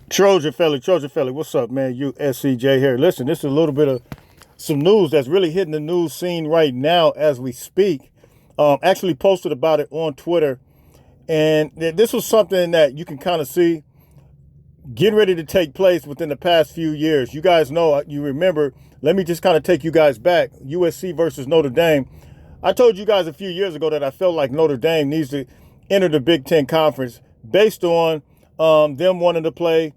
Trojan fella, what's up, man? USCJ here. Listen, this is a little bit of some news that's really hitting the news scene right now as we speak. Actually posted about it on Twitter, and this was something that you can kind of see getting ready to take place within the past few years. You guys know, you remember, let me just kind of take you guys back. USC versus Notre Dame. I told you guys a few years ago that I felt like Notre Dame needs to enter the Big Ten Conference based on them wanting to play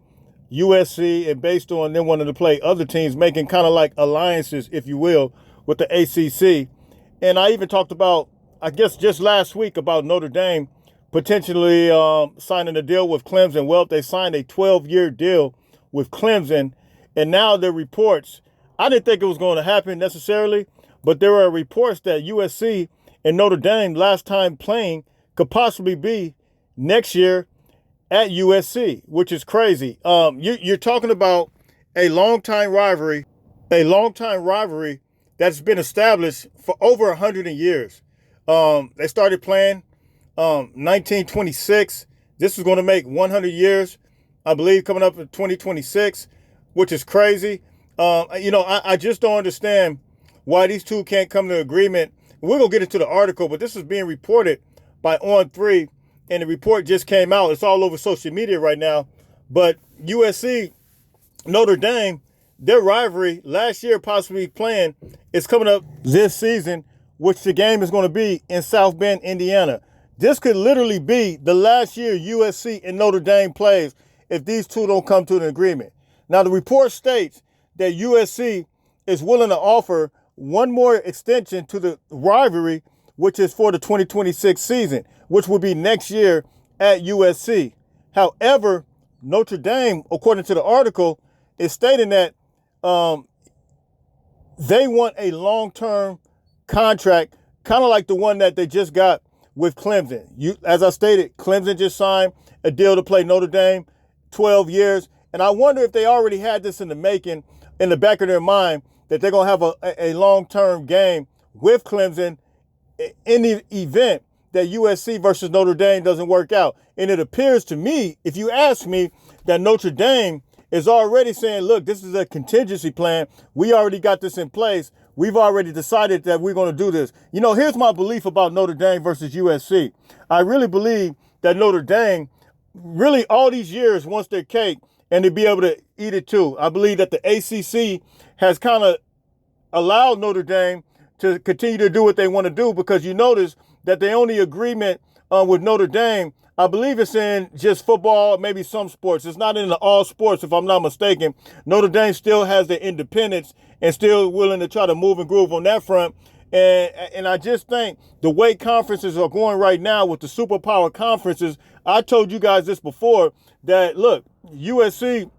USC and based on them wanting to play other teams, making kind of like alliances, if you will, with the ACC. And I even talked about, I guess just last week, about Notre Dame potentially signing a deal with Clemson. Well, they signed a 12-year deal with Clemson, and now there are reports. I didn't think it was going to happen necessarily, but there are reports that USC and Notre Dame last time playing could possibly be next year at USC, which is crazy. You're talking about a long-time rivalry that's been established for over 100 years. They started playing 1926. This is going to make 100 years, I believe, coming up in 2026, which is crazy. I just don't understand why these two can't come to agreement. We're going to get into the article, but this is being reported by On3, and the report just came out. It's all over social media right now. But USC, Notre Dame, their rivalry last year possibly playing is coming up this season, which the game is going to be in South Bend, Indiana. This could literally be the last year USC and Notre Dame plays if these two don't come to an agreement. Now, the report states that USC is willing to offer one more extension to the rivalry, which is for the 2026 season, which will be next year at USC. However, Notre Dame, according to the article, is stating that they want a long-term contract, kind of like the one that they just got with Clemson. As I stated, Clemson just signed a deal to play Notre Dame, 12 years. And I wonder if they already had this in the making, in the back of their mind, that they're going to have a long-term game with Clemson in the event that USC versus Notre Dame doesn't work out. And it appears to me, if you ask me, that Notre Dame is already saying, look, this is a contingency plan. We already got this in place. We've already decided that we're going to do this. Here's my belief about Notre Dame versus USC. I really believe that Notre Dame, really all these years, wants their cake and to be able to eat it too. I believe that the ACC has kind of allowed Notre Dame to continue to do what they want to do, because you notice that the only agreement with Notre Dame, I believe it's in just football, maybe some sports. It's not in all sports, if I'm not mistaken. Notre Dame still has their independence and still willing to try to move and groove on that front. And I just think the way conferences are going right now with the superpower conferences, I told you guys this before, that, look, USC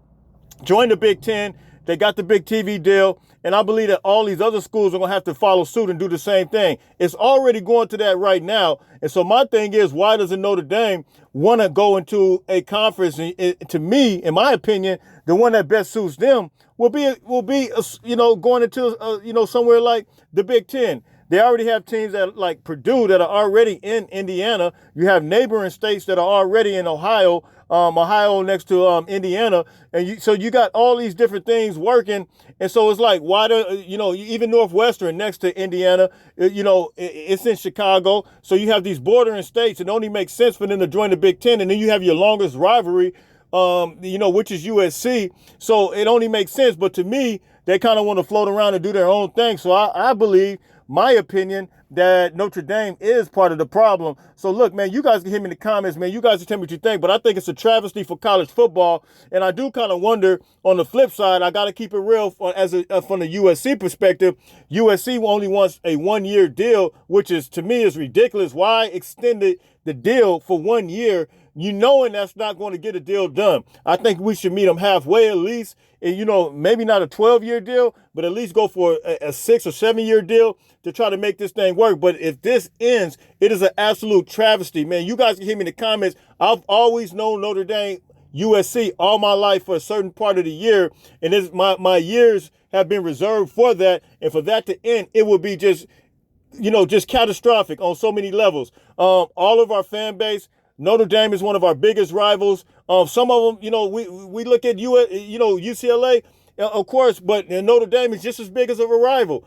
joined the Big Ten. They got the big TV deal. And I believe that all these other schools are going to have to follow suit and do the same thing. It's already going to that right now. And so my thing is, why doesn't Notre Dame want to go into a conference? And to me, in my opinion, the one that best suits them will be going into, somewhere like the Big Ten. They already have teams that like Purdue that are already in Indiana. You have neighboring states that are already in Ohio. Ohio next to Indiana, and so you got all these different things working, and so it's like, why do even Northwestern next to Indiana, it's in Chicago, so you have these bordering states. It only makes sense for them to join the Big Ten, and then you have your longest rivalry, which is USC. So it only makes sense, but to me, they kind of want to float around and do their own thing. So I believe, my opinion, that Notre Dame is part of the problem. So look, man, you guys can hit me in the comments, man. You guys can tell me what you think, but I think it's a travesty for college football. And I do kind of wonder, on the flip side, I got to keep it real from the USC perspective. USC only wants a 1-year deal, which is, to me, is ridiculous. Why extend the deal for 1 year, knowing that's not going to get a deal done? I think we should meet them halfway at least. And, maybe not a 12-year deal, but at least go for a 6 or 7-year deal to try to make this thing work. But if this ends, it is an absolute travesty, man. You guys can hear me in the comments. I've always known Notre Dame, USC all my life for a certain part of the year. And my years have been reserved for that. And for that to end, it would be just catastrophic on so many levels. All of our fan base, Notre Dame is one of our biggest rivals. Some of them, we look at UCLA, of course, but Notre Dame is just as big as a rival.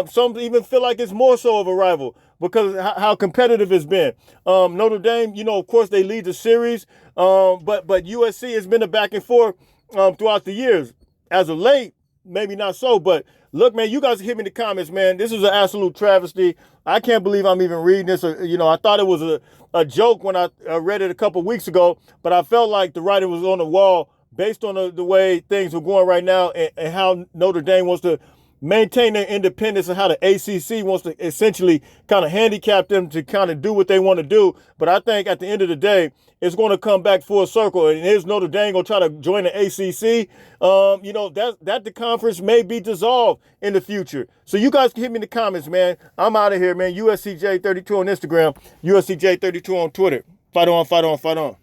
Some even feel like it's more so of a rival because how competitive it's been. Notre Dame, of course, they lead the series, but USC has been a back and forth throughout the years. As of late, maybe not so, but look, man, you guys hit me in the comments, man. This is an absolute travesty. I can't believe I'm even reading this. I thought it was a joke when I read it a couple weeks ago, but I felt like the writing was on the wall based on the way things are going right now and how Notre Dame wants to maintain their independence and how the ACC wants to essentially kind of handicap them to kind of do what they want to do. But I think at the end of the day, it's going to come back full circle. And is Notre Dame going to try to join the ACC? That the conference may be dissolved in the future. So you guys can hit me in the comments, man. I'm out of here, man. USCJ32 on Instagram, USCJ32 on Twitter. Fight on, fight on, fight on.